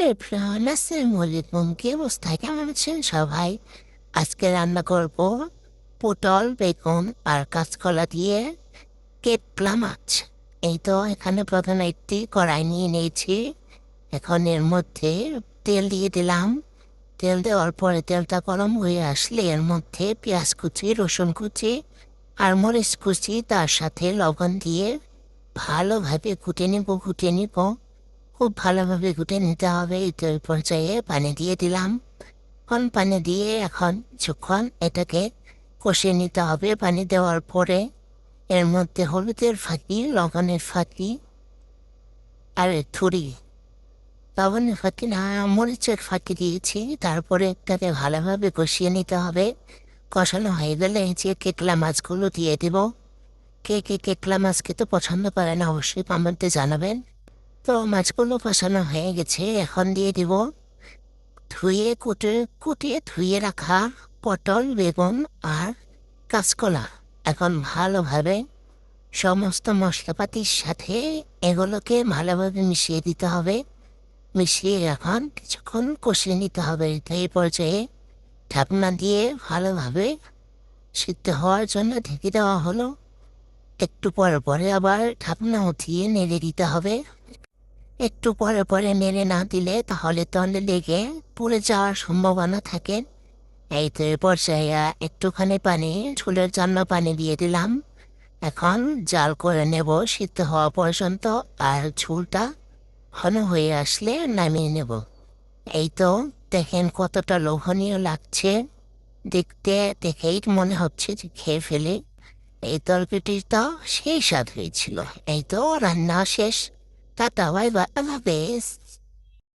আসসালামু আলাইকুম, কি অবস্থা? কেমন আছেন সবাই? আজকে রান্না করব পটল, বেগুন আর কাঁচকলা দিয়ে কেটলা মাছ। এই তো এখানে প্রথমে একটি কড়াই নিয়ে নিয়েছি। এখন এর মধ্যে তেল দিয়ে দিলাম। তেল দেওয়ার পরে তেলটা গরম হয়ে আসলে এর মধ্যে পেঁয়াজ কুচি, রসুন কুচি আর মরিচ কুচি, তার সাথে লবণ দিয়ে ভালোভাবে ঘুটে নিব। খুব ভালোভাবে ঘুটে নিতে হবে। এই পর্যায়ে পানি দিয়ে দিলাম। পানি দিয়ে এখন কিছুক্ষণ এটাকে কষিয়ে নিতে হবে। পানি দেওয়ার পরে এর মধ্যে হলুদের ফাঁকি, লবণের ফাঁকি আর লবণের ফাঁকি না, মরিচের ফাঁকি দিয়েছি। তারপরে এটাকে ভালোভাবে কষিয়ে নিতে হবে। কষানো হয়ে গেলে এই যে কেটলা মাছগুলো দিয়ে দেব। কে কে কেটলা মাছ খেতে পছন্দ করে না অবশ্যই কমেন্টে জানাবেন। তো মাছগুলো কষানো হয়ে গেছে, এখন দিয়ে দিব কুটিয়ে রাখা পটল, বেগুন আর কাঁচকলা। এখন ভালোভাবে সমস্ত মশলাপাতির সাথে এগুলোকে ভালোভাবে মিশিয়ে দিতে হবে। মিশিয়ে এখন কিছুক্ষণ কষিয়ে নিতে হবে। তো এই পর্যায়ে ঢাকনা দিয়ে ভালোভাবে সিদ্ধ হওয়ার জন্য ঢেকে দেওয়া হলো। একটু পরে পরে আবার ঢাকনা উঠিয়ে নেড়ে দিতে হবে। একটু পরে পরে নেড়ে না দিলে তাহলে তলে লেগে পুড়ে যাওয়ার সম্ভাবনা থাকে। এই তো এ পর্যায়ে একটুখানি পানি, ঝোলের জন্য পানি দিয়ে দিলাম। এখন জাল করে নেব সিদ্ধ হওয়া পর্যন্ত। আর ঝোলটা ঘন হয়ে আসলে নামিয়ে নেব। এই তো দেখেন কতটা লোভনীয় লাগছে দেখতে। দেখেই মনে হচ্ছে যে খেয়ে ফেলে। এই তরকারিটা সেই স্বাদ হয়েছিল। এই তো রান্না শেষ। টাটা, বাই বাই, আল্লাহ হাফেজ।